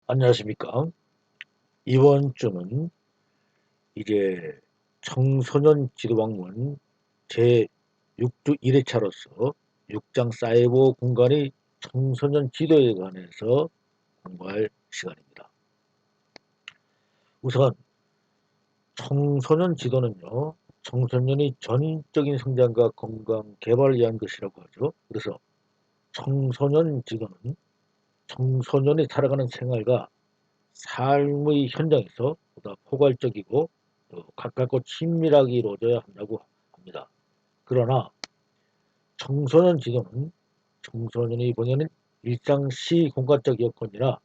안녕하십니까. 이번 주는 이제 청소년 지도학문 제6주 1회차로서 6장 사이버 공간의 청소년 지도에 관해서 공부할 시간입니다. 우선 청소년 지도는요, 청소년의 전적인 성장과 건강 개발을 위한 것이라고 하죠. 그래서 청소년 지도는 청소년이 살아가는 생활과 삶의 현장에서 보다 포괄적이고 또 가깝고 친밀하게 이루어져야 한다고 합니다. 그러나 청소년 지도는 청소년이 보내는 일상 시공간적 여건이나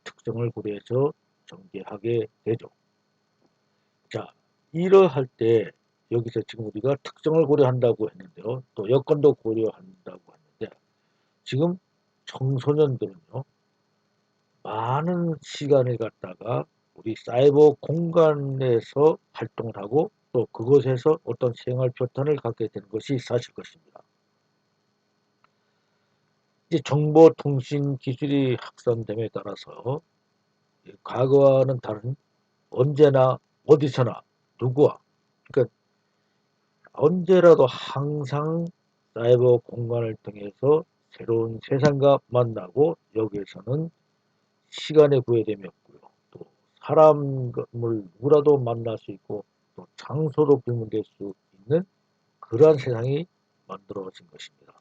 특성을 고려해서 전개하게 되죠. 자, 이러할 때 여기서 지금 우리가 특성을 고려한다고 했는데요. 또 여건도 고려한다고 했는데 지금 청소년들은요. 많은 시간을 갖다가 우리 사이버 공간에서 활동을 하고 또 그곳에서 어떤 생활 패턴을 갖게 되는 것이 사실 것입니다. 이제 정보통신 기술이 확산됨에 따라서 과거와는 다른 언제나 어디서나 누구와 그러니까 언제라도 항상 사이버 공간을 통해서 새로운 세상과 만나고 여기에서는 시간의 구애됨이 없고요. 또 사람을 누구라도 만날 수 있고 또 장소도 불문될 수 있는 그러한 세상이 만들어진 것입니다.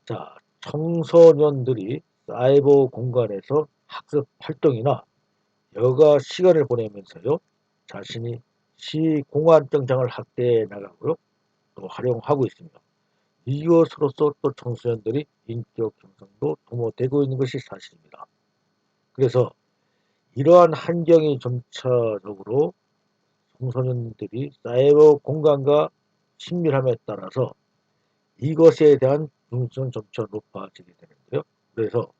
자, 청소년들이 사이버 공간에서 학습 활동이나 여가 시간을 보내면서요. 자신이 시공간정장을 확대해 나가고요. 또 활용하고 있습니다. 이것으로서 또 청소년들이 인격 형성도 도모되고 있는 것이 사실입니다. 그래서 이러한 환경이 점차적으로 청소년들이 사이버 공간과 친밀함에 따라서 이것에 대한 중요성은 점차 높아지게 되는데요. 그래서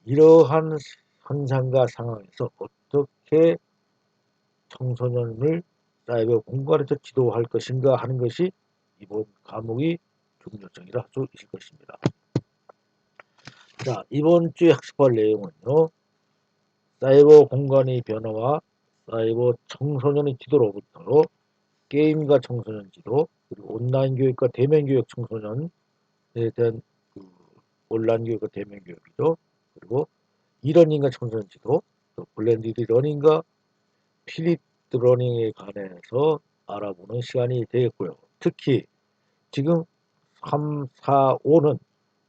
이러한 현상과 상황에서 어떻게 청소년을 사이버 공간에서 지도할 것인가 하는 것이 이번 과목의 중요성이라 할 수 있을 것입니다. 자, 이번 주에 학습할 내용은요. 사이버 공간의 변화와 사이버 청소년의 지도로부터 게임과 청소년 지도, 그리고 온라인 교육과 대면 교육 청소년에 대한 그 온라인 교육과 대면 교육이죠. 그리고 이러닝과 청소년 지도, 또 블렌디드 러닝과 필립 러닝에 관해서 알아보는 시간이 되겠고요. 특히 지금 3, 4, 5는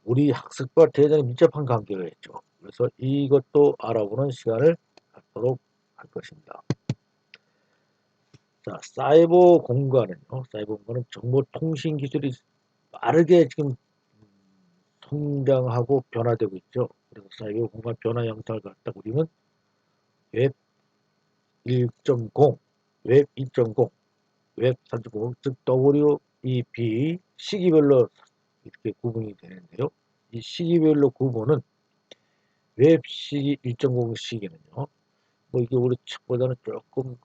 우리 학습과 대단히 밀접한 관계가 있죠. 그래서 이것도 알아보는 시간을 갖도록 할 것입니다. 자, 사이버 공간은 정보통신 기술이 빠르게 지금 성장하고 변화되고 있죠. 그래서 사이버 공간 변화 영상을 갖다 우리는 웹 1.0, 웹 2.0, 웹 3.0, 즉 WEB 시기별로 이렇게 구분이 되는데요. 이 시기별로 구분은 웹 시기 1.0 시기는요. 뭐 이게 우리 측보다는 조금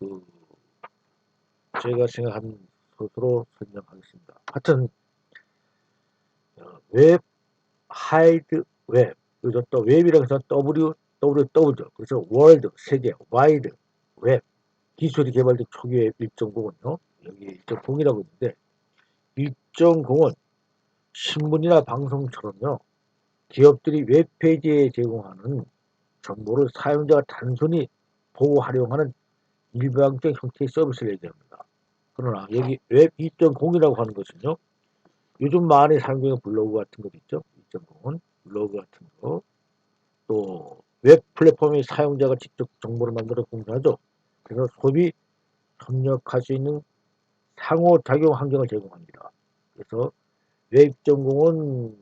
제가 생각한 것으로 설명하겠습니다. 하여튼 웹 하이드 웹 그래서 또 웹이라고 해서 WWW 그래서 월드 세계 와이드 웹 기술이 개발된 초기 웹 1.0은요. 여기 1.0이라고 있는데 1.0은 신문이나 방송처럼요. 기업들이 웹페이지에 제공하는 정보를 사용자가 단순히 보고 활용하는 일반적 형태의 서비스를 얘기합니다. 그러나 여기 웹 2.0이라고 하는 것은요. 요즘 많이 사용되는 블로그 같은 것 있죠. 2.0은 블로그 같은 거. 또 웹 플랫폼의 사용자가 직접 정보를 만들어 공유하죠. 그래서 소비 협력할 수 있는 상호작용 환경을 제공합니다. 그래서 웹 2.0은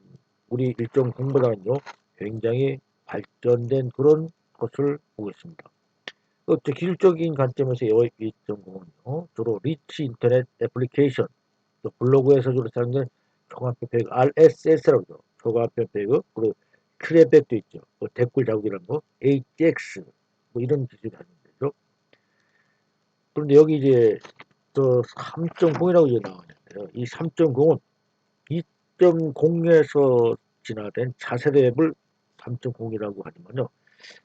우리 1.0보다는요. 굉장히 발전된 그런 것을 보고 있습니다. 또 기술적인 관점에서 웹 2.0은요. 주로 리치 인터넷 애플리케이션, 또 블로그에서 주로 사용되는 종합표 배그 RSS라고 하죠. 종합표 배그, 그리고 트랩백도 있죠. 뭐 댓글 자국이라는 거, AJAX, 뭐 이런 기술이 하는 되죠. 그런데 여기 이제 또 3.0이라고 이제 나오는데요. 이 3.0은 2.0에서 진화된 차세대 앱을 3.0이라고 하지만요.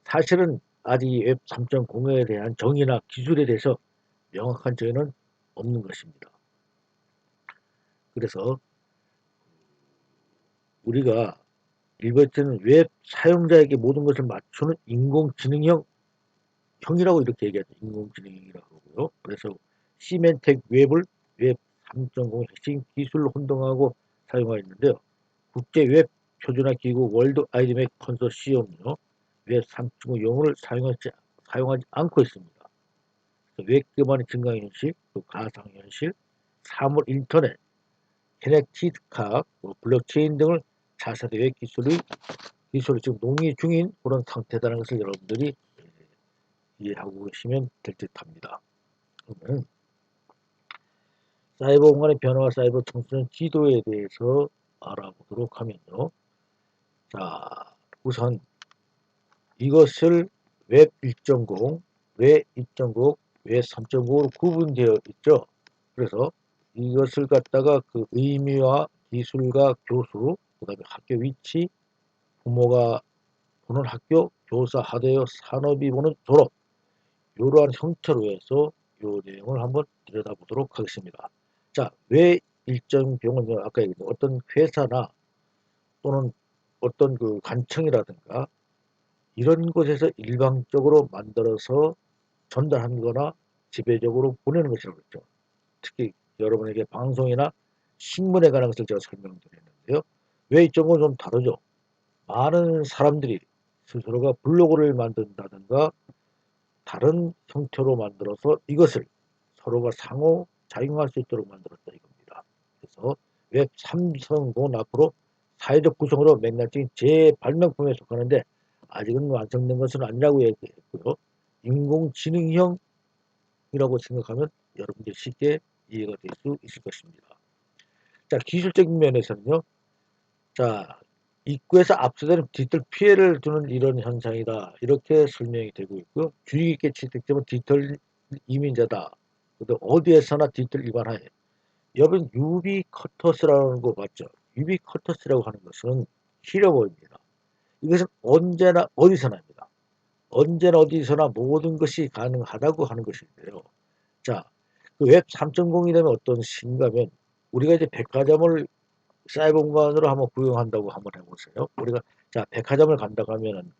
사실은 아직 웹 3.0에 대한 정의나 기술에 대해서 명확한 정의는 없는 것입니다. 그래서 우리가 일반적인 웹 사용자에게 모든 것을 맞추는 인공지능형 형이라고 이렇게 얘기하죠. 인공지능이라고 하고요. 그래서 시멘텍 웹을 웹 3.0 핵심 기술로 혼동하고 사용하였는데요. 국제 웹 표준화 기구 월드 아이드맥 컨소시엄은요. 웹 3.0 용어를 사용하지 않고 있습니다. 웹 기반의 증강현실, 가상현실, 사물 인터넷, 캐넥티카, 블록체인 등을 차세대 웹 기술을 지금 논의 중인 그런 상태라는 것을 여러분들이 이해하고 계시면 될 듯합니다. 그러면 사이버 공간의 변화와 사이버 청소년 지도에 대해서 알아보도록 하면요. 자, 우선 이것을 웹 1.0, 웹 2.0, 웹 3.5로 구분되어 있죠. 그래서 이것을 갖다가 그 의미와 기술과 교수, 그 다음에 학교 위치, 부모가 보는 학교, 교사 하대여 산업이 보는 졸업, 이러한 형태로 해서 이 내용을 한번 들여다보도록 하겠습니다. 자, 왜 일정 병원요, 아까 얘기했던 어떤 회사나 또는 어떤 그 관청이라든가 이런 곳에서 일방적으로 만들어서 전달하는 거나 지배적으로 보내는 것이라고 했죠. 특히 여러분에게 방송이나 신문에 관한 것을 제가 설명드렸는데요. 왜 이쪽은 좀 다르죠? 많은 사람들이 스스로가 블로그를 만든다든가 다른 형태로 만들어서 이것을 서로가 상호 작용할 수 있도록 만들었다 이겁니다. 그래서 웹 3성공은 앞으로 사회적 구성으로 맥락적인 재발명품에 속하는데 아직은 완성된 것은 아니라고 얘기했고요. 인공지능형이라고 생각하면 여러분들이 쉽게 이해가 될 수 있을 것입니다. 자, 기술적인 면에서는요. 자, 입구에서 압수되는 디지털 피해를 주는 이런 현상이다. 이렇게 설명이 되고 있고요. 주의 깊게 채택되면 디지털 이민자다. 어디에서나 디지털 위반하에. 여러분 유비쿼터스라는 거 봤죠? 유비쿼터스라고 하는 것은 히어보입니다. 이것은 언제나 어디서나입니다. 언제나 어디서나 모든 것이 가능하다고 하는 것인데요. 자, 그 웹 3.0이 되면 어떤 식인가면 우리가 이제 백화점을 사이버 공간으로 한번 구경한다고 한번 해보세요. 우리가 자 백화점을 간다고 하면은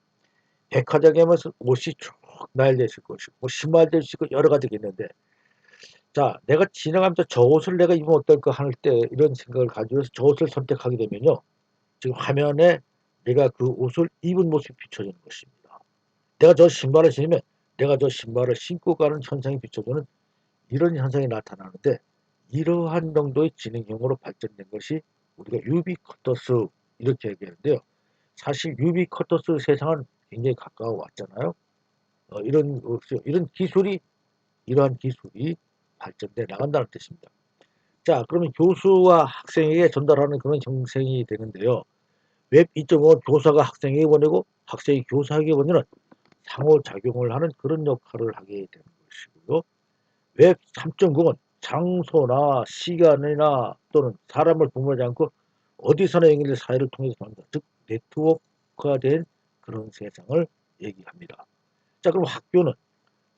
백화점에 무슨 옷이 쭉 나열되어 있을 것이고 뭐 신발도 있고 여러 가지가 있는데 자 내가 지나가면서 저 옷을 내가 입으면 어떨까 할 때 이런 생각을 가지고서 저 옷을 선택하게 되면요. 지금 화면에 내가 그 옷을 입은 모습이 비춰지는 것입니다. 내가 저 신발을 신으면 내가 저 신발을 신고 가는 현상이 비춰지는 이런 현상이 나타나는데 이러한 정도의 지능형으로 발전된 것이 우리가 유비쿼터스 이렇게 얘기하는데요. 사실 유비쿼터스 세상은 굉장히 가까워 왔잖아요. 이런 기술이 이러한 기술이 발전돼 나간다는 뜻입니다. 자, 그러면 교수와 학생에게 전달하는 그런 형성이 되는데요. 웹 2.5는 교사가 학생에게 보내고 학생이 교사에게 보내는 상호작용을 하는 그런 역할을 하게 되는 것이고요. 웹 3.0은 장소나 시간이나 또는 사람을 구분하지 않고 어디서나 연결된 사회를 통해서 만든다. 즉 네트워크가 된 그런 세상을 얘기합니다. 자, 그럼 학교는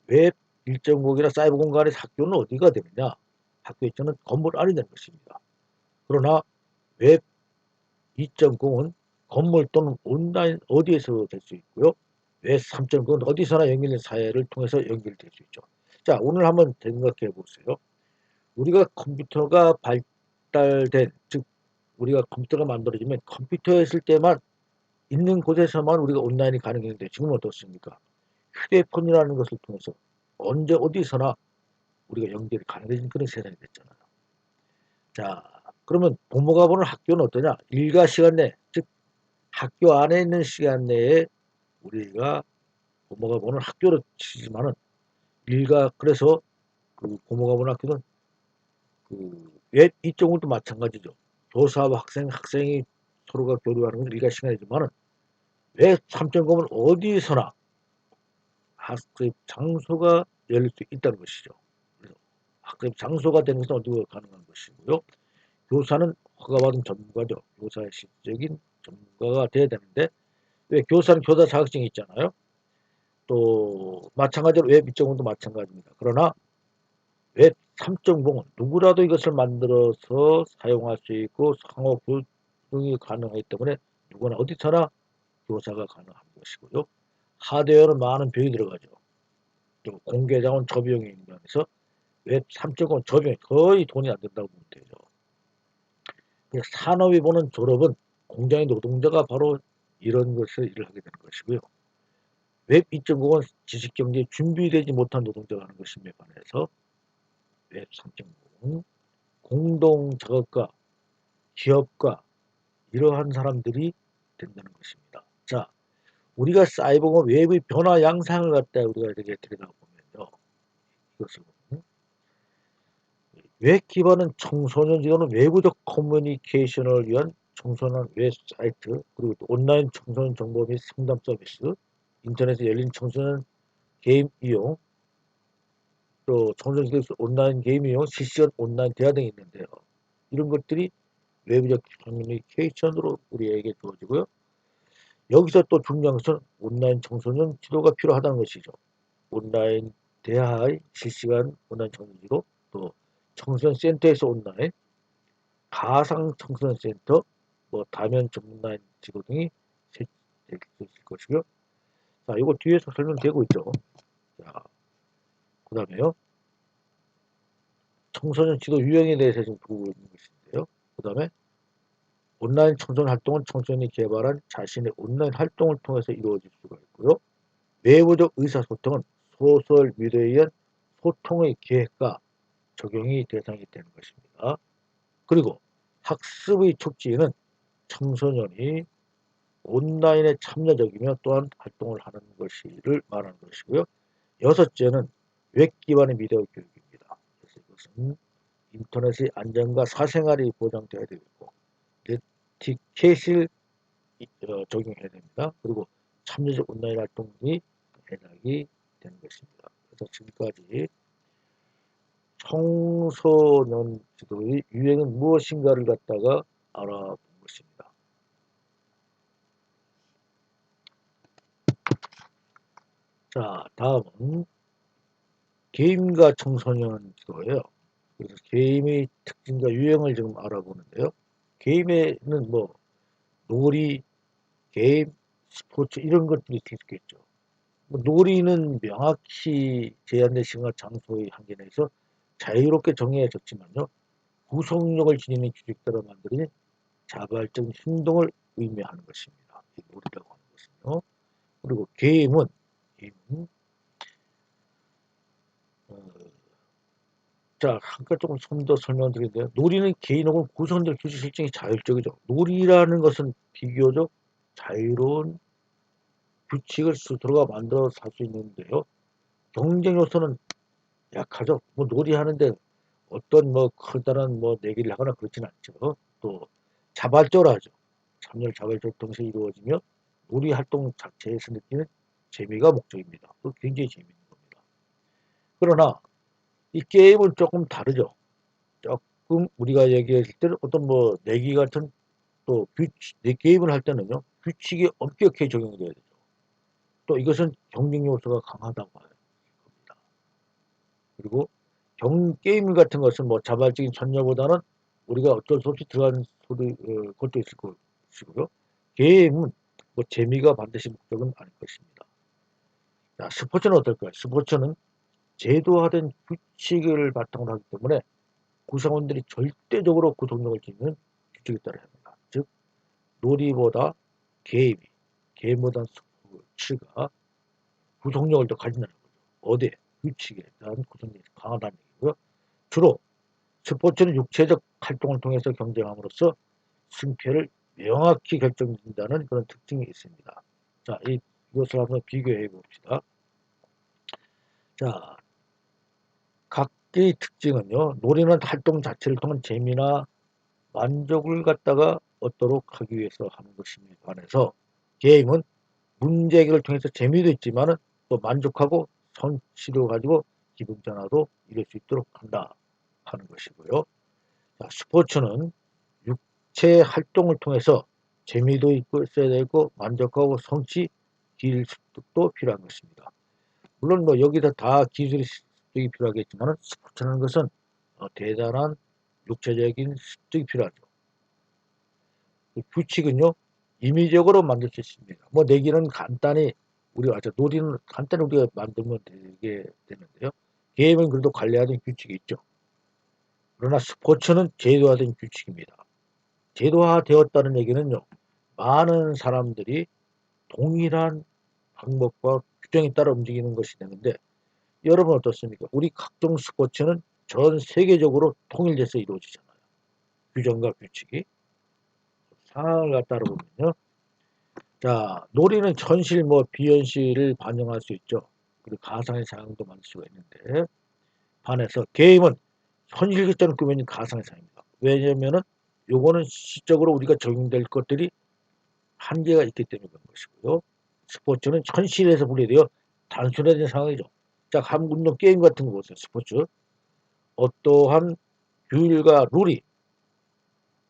웹 1.0이나 사이버 공간의 학교는 어디가 되느냐? 학교 입장은 건물 안이 되는 것입니다. 그러나 웹 2.0은 건물 또는 온라인 어디에서 될 수 있고요. 웹 3.0은 어디서나 연결된 사회를 통해서 연결될 수 있죠. 자, 오늘 한번 생각해 보세요. 우리가 컴퓨터가 발달된 즉 우리가 컴퓨터가 만들어지면 컴퓨터에 있을 때만 있는 곳에서만 우리가 온라인이 가능했는데 지금은 어떻습니까? 휴대폰이라는 것을 통해서 언제 어디서나 우리가 연결이 가능해진 그런 세상이 됐잖아요. 자, 그러면 부모가 보는 학교는 어떠냐? 일과 시간 내, 즉 학교 안에 있는 시간 내에 우리가 부모가 보는 학교로 치지만은 일과 그래서 그 부모가 보는 학교는 그옛 이쪽은 또 마찬가지죠. 교사와 학생이 서로가 교류하는 건 일과 시간이지만은 왜 3.0은 어디서나 학습 장소가 열릴 수 있다는 것이죠. 그래서 학습 장소가 되는 것은 어디가 가능한 것이고요. 교사는 허가받은 전문가죠. 교사의 실질적인 전문가가 돼야 되는데 왜 교사는 교사 자격증이 있잖아요. 또 마찬가지로 웹 2.0도 마찬가지입니다. 그러나 웹 3.0은 누구라도 이것을 만들어서 사용할 수 있고 상호 교육이 가능하기 때문에 누구나 어디서나 교사가 가능한 것이고요. 하드웨어는 많은 비용이 들어가죠. 또 공개자원 저비용이 면에서 웹 3.0 저비용이 거의 돈이 안 된다고 보면 되죠. 산업이 보는 졸업은 공장의 노동자가 바로 이런 것을 일을 하게 되는 것이고요. 웹 2.0은 지식경제에 준비되지 못한 노동자가 하는 것임에 반해서 웹 3.0은 공동 작업과 기업과 이러한 사람들이 된다는 것입니다. 자, 우리가 사이버공 웹의 변화 양상을 갖다 우리가 이렇게 들여다보면요. 이것을 보면 웹 기반은 청소년 지도는 외부적 커뮤니케이션을 위한 청소년 웹사이트 그리고 또 온라인 청소년 정보 및 상담 서비스 인터넷에 열린 청소년 게임 이용 또 청소년 온라인 게임 이용 실시간 온라인 대화 등이 있는데요. 이런 것들이 외부적 커뮤니케이션으로 우리에게 주어지고요. 여기서 또 중요한 것은 온라인 청소년 지도가 필요하다는 것이죠. 온라인 대화의 실시간 온라인 청소년 지도 또 청소년 센터에서 온라인 가상 청소년 센터 뭐 다면 온라인 지도 등이設置될 것이고요. 자, 이거 뒤에서 설명되고 있죠. 자, 그 다음에요. 청소년 지도 유형에 대해서 지금 보고 있는 것인데요. 그 다음에 온라인 청소년 활동은 청소년이 개발한 자신의 온라인 활동을 통해서 이루어질 수가 있고요. 외부적 의사소통은 소셜 미디어에 의한 소통의 계획과 적용이 대상이 되는 것입니다. 그리고 학습의 촉진은 청소년이 온라인에 참여적이며 또한 활동을 하는 것을 말하는 것이고요. 여섯째는 웹 기반의 미디어 교육입니다. 그래서 이것은 인터넷의 안전과 사생활이 보장되어야 되고 에티켓을 적용해야 됩니다. 그리고 참여적 온라인 활동이 해당이 되는 것입니다. 그래서 지금까지 청소년 지도의 유행은 무엇인가를 갖다가 알아본 것입니다. 자, 다음은 게임과 청소년 지도예요. 그래서 게임의 특징과 유형을 지금 알아보는데요. 게임에는 뭐 놀이, 게임, 스포츠 이런 것들이 있겠죠. 뭐 놀이는 명확히 제한된 시간과 장소의 한계 내에서 자유롭게 정해졌지만요. 구속력을 지니는 규칙 따라 만들어진 자발적인 행동을 의미하는 것입니다. 이 놀이라고 하는 것은요. 그리고 게임은 어, 자, 한 가지 조금 좀 더 설명드리는데요. 놀이는 개인 혹은 구성적 규칙 실정이 자율적이죠. 놀이라는 것은 비교적 자유로운 규칙을 스스로가 만들어서 할 수 있는데요. 경쟁 요소는 약하죠. 뭐 놀이하는데 어떤 뭐 커다란 뭐 내기를 하거나 그렇지는 않죠. 또 자발적으로 하죠. 참여를 자발적으로 동시에 이루어지며 놀이 활동 자체에서 느끼는 재미가 목적입니다. 그 굉장히 재미있는 겁니다. 그러나 이 게임은 조금 다르죠. 조금 우리가 얘기했을 때는 어떤 뭐 내기 같은 또 규칙, 게임을 할 때는요 규칙이 엄격하게 적용돼야 되죠. 또 이것은 경쟁 요소가 강하다고 합니다. 그리고 게임 같은 것은 뭐 자발적인 참여보다는 우리가 어쩔 수 없이 들어가는 것도 있을 것이고요. 게임은 뭐 재미가 반드시 목적은 아닐 것입니다. 자, 스포츠는 어떨까요? 스포츠는 제도화된 규칙을 바탕으로 하기 때문에 구성원들이 절대적으로 구속력을 지니는 규칙에 따라 합니다. 즉 놀이보다 게임보다 스포츠가 구속력을 더 가진다는 거죠. 어디에? 규칙에 대한 구속력이 강하다는 얘기고요. 주로 스포츠는 육체적 활동을 통해서 경쟁함으로써 승패를 명확히 결정된다는 그런 특징이 있습니다. 자, 이것을 한번 비교해 봅시다. 자, 각기의 특징은요. 놀이는 활동 자체를 통한 재미나 만족을 갖다가 얻도록 하기 위해서 하는 것에 반해서 게임은 문제 해결을 통해서 재미도 있지만 또 만족하고 성취도 가지고 기분 전환도 이룰 수 있도록 한다 하는 것이고요. 자, 스포츠는 육체 활동을 통해서 재미도 있고 있어야 되고 만족하고 성취, 길 습득도 필요한 것입니다. 물론 뭐 여기서 다 기술이 습득이 필요하겠지만 스포츠라는 것은 대단한 육체적인 습득이 필요하죠. 그 규칙은요 임의적으로 만들 수 있습니다. 뭐 내기는 간단히 우리가 놀이는 간단히 우리가 만들면 되게 되는데요. 게임은 그래도 관리하는 규칙이 있죠. 그러나 스포츠는 제도화된 규칙입니다. 제도화되었다는 얘기는요. 많은 사람들이 동일한 방법과 규정에 따라 움직이는 것이 되는데 여러분 어떻습니까? 우리 각종 스포츠는 전 세계적으로 통일돼서 이루어지잖아요. 규정과 규칙이. 상황을 갖다 보면요. 자, 놀이는 현실 뭐 비현실을 반영할 수 있죠. 그리고 가상의 상황도 만들 수가 있는데 반해서 게임은 현실 기점을 꾸며진 가상의 상황입니다. 왜냐면은 요거는 시적으로 우리가 적용될 것들이 한계가 있기 때문에 그런 것이고요. 스포츠는 현실에서 분리되어 단순화된 상황이죠. 자, 한국 운동 게임 같은 거 보세요. 스포츠. 어떠한 규율과 룰이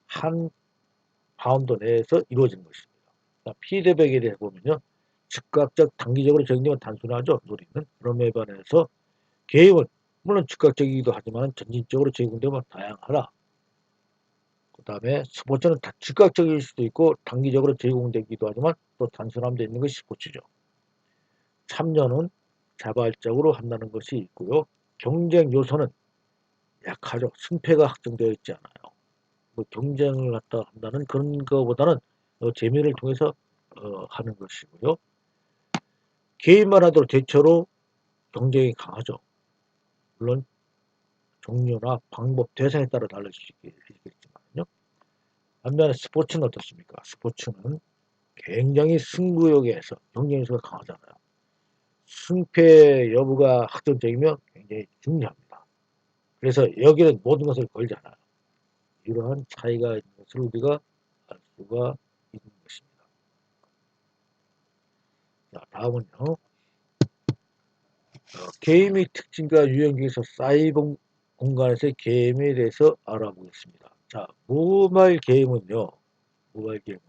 한 바운드 내에서 이루어지는 것입니다. 자, 피드백에 대해 보면요. 즉각적 단기적으로 적용되면 단순하죠. 놀이는. 그럼에 반해서 게임은 물론 즉각적이기도 하지만 점진적으로 적용되면 다양하다. 그 다음에 스포츠는 즉각적일 수도 있고 단기적으로 제공되기도 하지만 또 단순함도 있는 것이 스포츠죠. 참여는 자발적으로 한다는 것이 있고요. 경쟁 요소는 약하죠. 승패가 확정되어 있지 않아요. 뭐 경쟁을 갖다 한다는 그런 거보다는 재미를 통해서 하는 것이고요. 게임만 하더라도 대체로 경쟁이 강하죠. 물론 종류나 방법, 대상에 따라 달라질 수 있겠지만요. 반면에 스포츠는 어떻습니까? 스포츠는 굉장히 승부욕에서 경쟁 요소가 강하잖아요. 승패 여부가 확정적이면 굉장히 중요합니다. 그래서 여기는 모든 것을 걸잖아요. 이러한 차이가 있는 것을 우리가 알 수가 있는 것입니다. 자, 다음은요. 게임의 특징과 유형 중에서 사이버 공간에서의 게임에 대해서 알아보겠습니다. 자, 모바일 게임은요. 모바일 게임은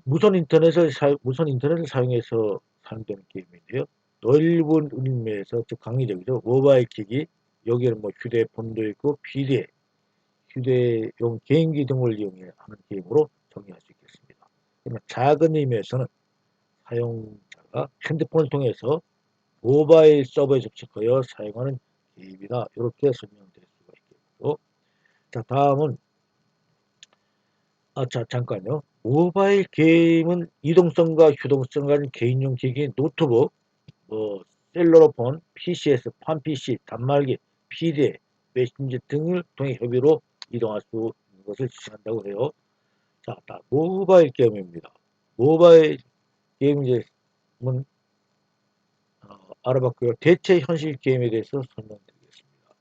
무선 인터넷을 사용해서 사용되는 게임인데요. 넓은 의미에서 즉 강의적이죠. 모바일 기기 여기에는 뭐 휴대폰도 있고 PD, 휴대용 개인기 등을 이용해 하는 게임으로 정의할 수 있겠습니다. 그러나 작은 의미에서는 사용자가 핸드폰을 통해서 모바일 서버에 접속하여 사용하는 게임이다. 이렇게 설명될 수가 있겠고, 자 다음은 잠깐요. 모바일 게임은 이동성과 효동성 가진 개인용 기기, 노트북, 셀러폰, PCS, 판 PC, 단말기, PD, 메신저 등을 통해 협의로 이동할 수 있는 것을 지칭한다고 해요. 자, 모바일 게임입니다. 모바일 게임은 알아봤고요. 대체 현실 게임에 대해서 설명드리겠습니다.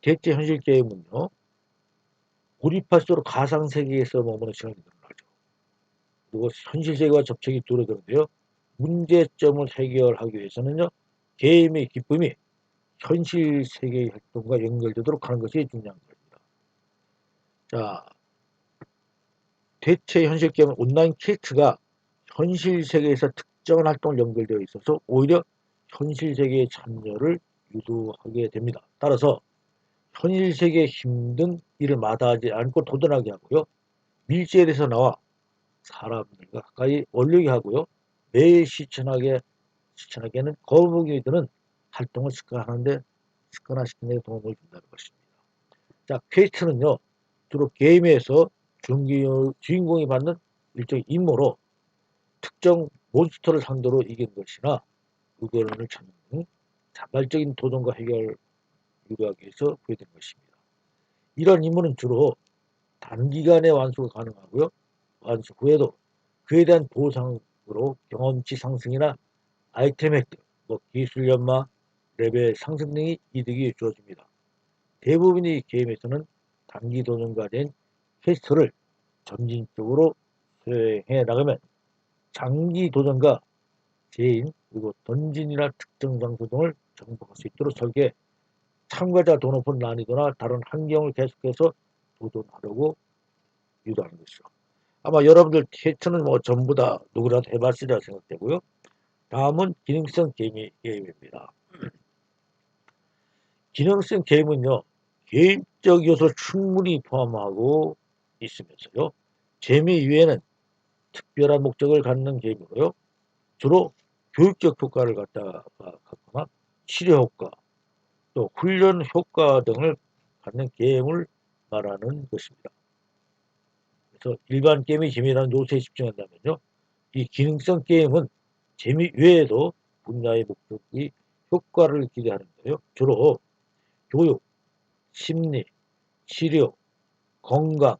대체 현실 게임은요. 몰입할수록 가상세계에서 머무는 시간이 늘어나죠. 그리고 현실 세계와 접촉이 줄어드는데요. 문제점을 해결하기 위해서는요. 게임의 기쁨이 현실 세계의 활동과 연결되도록 하는 것이 중요한 겁니다. 자, 대체 현실 게임은 온라인 퀘스트가 현실 세계에서 특정한 활동을 연결되어 있어서 오히려 현실 세계의 참여를 유도하게 됩니다. 따라서 현실 세계의 힘든 일을 마다하지 않고 도전하게 하고요. 밀실에서 나와 사람들과 가까이 어울리게 하고요. 매일 실천하게는 거북이 드는 활동을 습관화시키는 데 도움을 준다는 것입니다. 자, 퀘스트는요. 주로 게임에서 주인공이 받는 일종의 임무로 특정 몬스터를 상대로 이긴 것이나 의견을 찾는 등 자발적인 도전과 해결을 유도하기 위해서 구현된 것입니다. 이런 임무는 주로 단기간에 완수가 가능하고요. 완수 후에도 그에 대한 보상으로 경험치 상승이나 아이템 획득, 기술 연마, 레벨 상승 등의 이득이 주어집니다. 대부분의 게임에서는 단기 도전과 된 퀘스트를 점진적으로 수행해 나가면 장기 도전과 제인 그리고 던진이나 특정 장소 등을 정복할 수 있도록 설계, 참가자 더 높은 난이도나 다른 환경을 계속해서 도전하려고 유도하는 것이죠. 아마 여러분들 퀘스트는 전부 다 누구라도 해봤으리라 생각되고요. 다음은 기능성 게임입니다. 기능성 게임은요, 게임적 요소를 충분히 포함하고 있으면서요, 재미 이외에는 특별한 목적을 갖는 게임이고요, 주로 교육적 효과를 갖거나 치료 효과, 또 훈련 효과 등을 갖는 게임을 말하는 것입니다. 그래서 일반 게임의 재미라는 요소에 집중한다면요, 이 기능성 게임은 재미 외에도 분야의 목적이 효과를 기대하는데요, 주로 교육, 심리, 치료, 건강,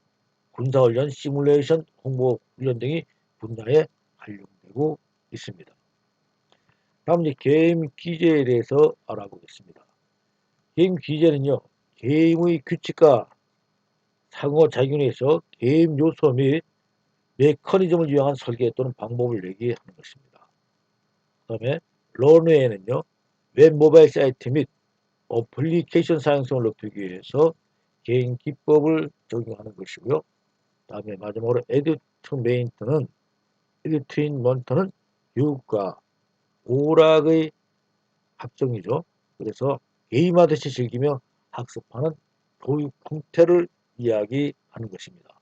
군사훈련, 시뮬레이션, 홍보훈련 등이 분야에 활용되고 있습니다. 다음 이제 게임 기제에 대해서 알아보겠습니다. 게임 기제는요, 게임의 규칙과 상호작용에서 게임 요소 및 메커니즘을 이용한 설계 또는 방법을 얘기하는 것입니다. 그 다음에 런웨이는요, 웹 모바일 사이트 및 어플리케이션 사용성을 높이기 위해서 게임 기법을 적용하는 것이고요. 다음에 마지막으로 에듀테인먼트는 교육과 오락의 합성이죠. 그래서 게임하듯이 즐기며 학습하는 교육 형태를 이야기하는 것입니다.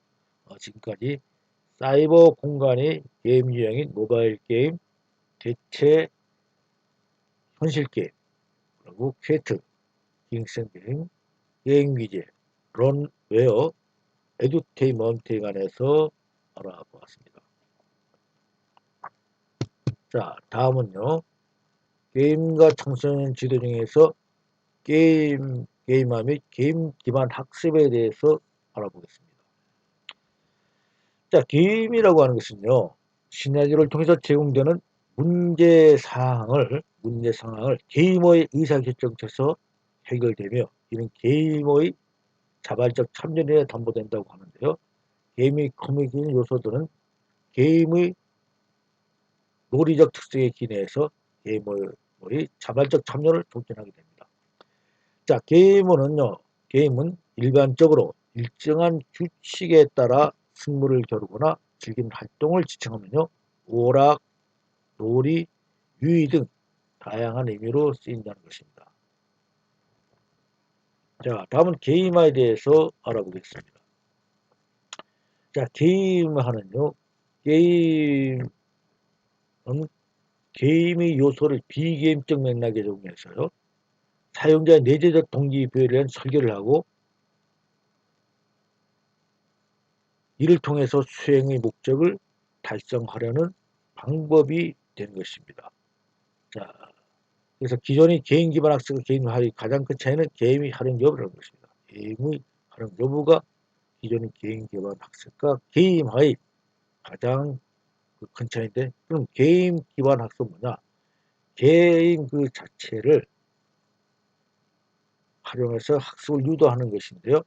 지금까지 사이버 공간의 게임 유형인 모바일 게임, 대체 현실 게임, 그리고 퀘트, 킹슨 게임, 게임 기제, 런웨어, 에듀테인먼트에 관해서 알아보았습니다. 자, 다음은요. 게임과 청소년 지도 중에서 게임화 및 게임 기반 학습에 대해서 알아보겠습니다. 자, 게임이라고 하는 것은요. 시나리오를 통해서 제공되는 문제 상황을 게이머의 의사결정에서 해결되며 이는 게이머의 자발적 참여에 담보된다고 하는데요. 게임의 커뮤니케이션 요소들은 게임의 논리적 특성에 기인해서 게이머의 자발적 참여를 촉진하게 됩니다. 자, 게임은 일반적으로 일정한 규칙에 따라 승부를 겨루거나 즐기는 활동을 지칭하면요. 오락, 놀이, 유의 등 다양한 의미로 쓰인다는 것입니다. 자, 다음은 게임화에 대해서 알아보겠습니다. 자, 게임화는요. 게임은 게임의 요소를 비게임적 맥락에 적용해서요. 사용자의 내재적 동기부여에 대한 설계를 하고 이를 통해서 수행의 목적을 달성하려는 방법이 되는 것입니다. 자, 그래서 기존의 개인 기반 학습과 개인화의 가장 큰 차이는 게임의 활용 여부라는 것입니다. 게임의 활용 여부가 기존의 개인 기반 학습과 게임화의 가장 큰 차이인데, 그럼 게임 기반 학습은 뭐냐? 게임 그 자체를 활용해서 학습을 유도하는 것인데요.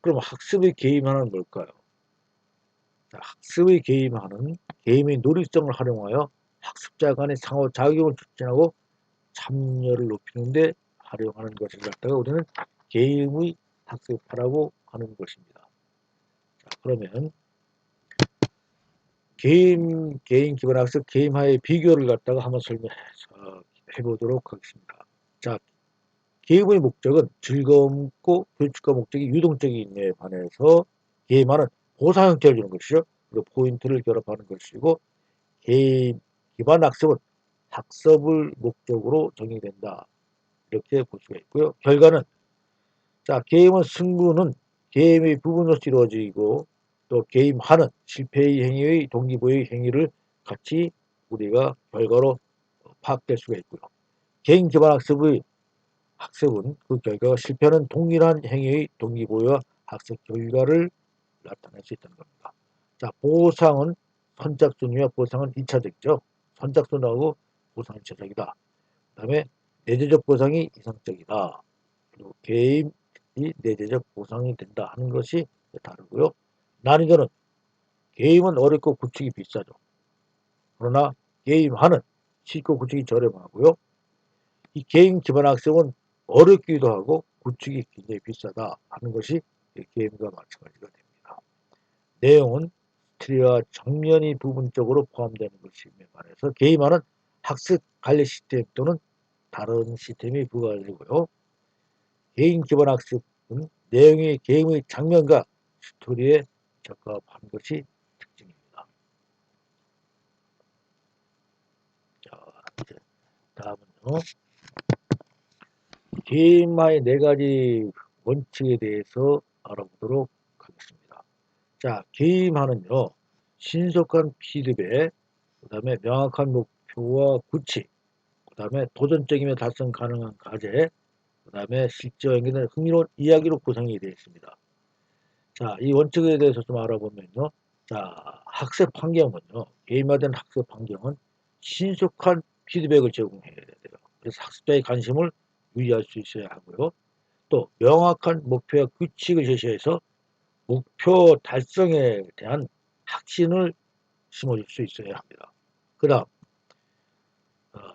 그럼 학습의 게임화는 뭘까요? 자, 학습의 게임화는 게임의 논리성을 활용하여 학습자 간의 상호작용을 촉진하고 참여를 높이는 데 활용하는 것을 갖다가 우리는 게임의 학습화라고 하는 것입니다. 자, 그러면 게임 기반 학습, 게임화의 비교를 갖다가 한번 설명해서 해보도록 하겠습니다. 자, 게임의 목적은 즐겁고 규칙과 목적이 유동적인 데 반해서 게임화는 보상 형태를 주는 것이죠. 그리고 포인트를 결합하는 것이고, 게임 기반 학습은 학습을 목적으로 정의된다. 이렇게 볼 수가 있고요. 결과는, 자, 승부는 게임의 부분으로 이루어지고 또 게임하는 실패의 행위의 동기부여의 행위를 같이 우리가 결과로 파악될 수가 있고요. 개인 기반 학습은 그 결과가 실패하는 동일한 행위의 동기부여와 학습 결과를 나타낼 수 있다는 겁니다. 자, 보상은 선착순위와 보상은 2차적이죠. 선착순하고 보상은 2차적이다. 그 다음에 내재적 보상이 이상적이다. 그리고 게임이 내재적 보상이 된다 하는 것이 다르고요. 난이도는 게임은 어렵고 구축이 비싸죠. 그러나 게임하는 쉽고 구축이 저렴하고요. 이 게임 기반 학습은 어렵기도 하고 구축이 굉장히 비싸다 하는 것이 게임과 마찬가지가 됩니다. 내용은 스토리와 정면이 부분적으로 포함되는 것임에 반해서 게임화는 학습 관리 시스템 또는 다른 시스템이 부과되고요. 개인 기반 학습은 내용이 게임의 장면과 스토리에 적합한 것이 특징입니다. 자, 이제 다음은요. 게임화의 4가지 원칙에 대해서 알아보도록 하겠습니다. 자, 게임화는요. 신속한 피드백, 그 다음에 명확한 목표와 규칙, 그 다음에 도전적이며 달성 가능한 과제, 그 다음에 실제와 연계된 흥미로운 이야기로 구성이 되어 있습니다. 자, 이 원칙에 대해서 좀 알아보면요. 자, 학습 환경은요. 게임화된 학습 환경은 신속한 피드백을 제공해야 돼요. 그래서 학습자의 관심을 유지할 수 있어야 하고요. 또 명확한 목표와 규칙을 제시해서 목표 달성에 대한 확신을 심어줄 수 있어야 합니다. 그 다음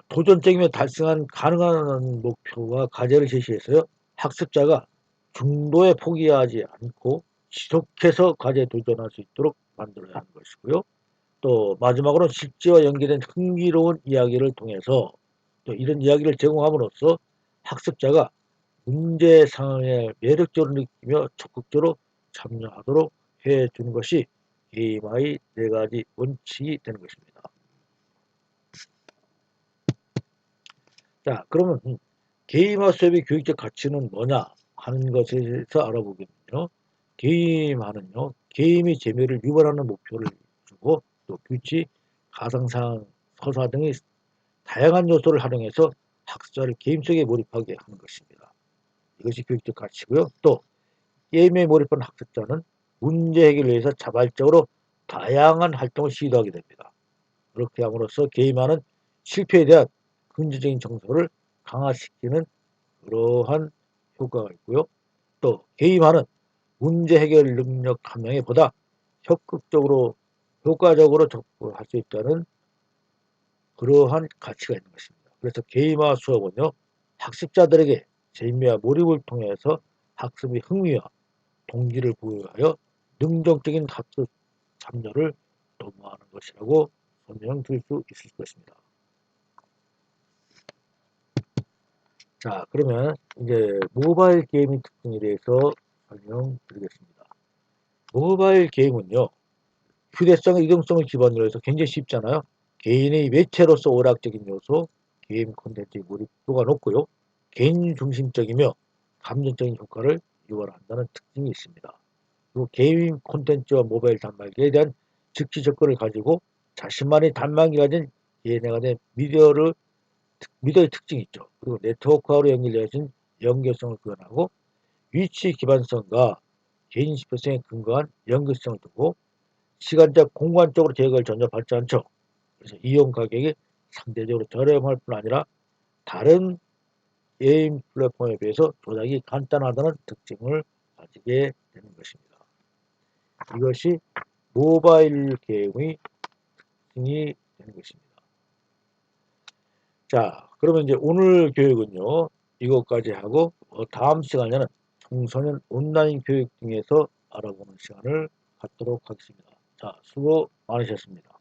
도전적이며 달성한 가능한 목표와 과제를 제시해서요. 학습자가 중도에 포기하지 않고 지속해서 과제에 도전할 수 있도록 만들어야 하는 것이고요. 또 마지막으로 실제와 연계된 흥미로운 이야기를 통해서 또 이런 이야기를 제공함으로써 학습자가 문제 상황에 매력적으로 느끼며 적극적으로 참여하도록 해주는 것이 게임화의 4가지 원칙이 되는 것입니다. 자, 그러면 게임화 수업의 교육적 가치는 뭐냐 하는 것에 대해서 알아보겠는데요. 게임화는요, 게임의 재미를 유발하는 목표를 주고 또 규칙, 가상상, 서사 등의 다양한 요소를 활용해서 학습자를 게임 속에 몰입하게 하는 것입니다. 이것이 교육적 가치고요. 또 게임에 몰입한 학습자는 문제 해결을 위해서 자발적으로 다양한 활동을 시도하게 됩니다. 그렇게 함으로써 게임화는 실패에 대한 긍정적인 정서를 강화시키는 그러한 효과가 있고요. 또 게임화는 문제 해결 능력 함량에 보다 적극적으로 효과적으로 접근할 수 있다는 그러한 가치가 있는 것입니다. 그래서 게임화 수업은요. 학습자들에게 재미와 몰입을 통해서 학습의 흥미와 동기를 부여하여 능동적인 학습 참여를 도모하는 것이라고 설명드릴 수 있을 것입니다. 자, 그러면 이제 모바일 게임의 특징에 대해서 설명드리겠습니다. 모바일 게임은요, 휴대성과 이동성을 기반으로 해서 굉장히 쉽잖아요. 개인의 매체로서 오락적인 요소, 게임 콘텐츠의 몰입도가 높고요. 개인 중심적이며 감정적인 효과를 유발한다는 특징이 있습니다. 그리고 게임 콘텐츠와 모바일 단말기에 대한 즉시 접근을 가지고 자신만의 단말기 가진 예내가 미디어의 특징이 있죠. 그리고 네트워크화로 연결되어진 연결성을 구현하고 위치 기반성과 개인 지표성에 근거한 연결성을 두고 시간적 공간적으로 계획을 전혀 밟지 않죠. 그래서 이용 가격이 상대적으로 저렴할 뿐 아니라 다른 게임 플랫폼에 비해서 조작이 간단하다는 특징을 가지게 되는 것입니다. 이것이 모바일 게임의 특징이 되는 것입니다. 자, 그러면 이제 오늘 교육은요, 이것까지 하고 다음 시간에는 청소년 온라인 교육 등에서 알아보는 시간을 갖도록 하겠습니다. 자, 수고 많으셨습니다.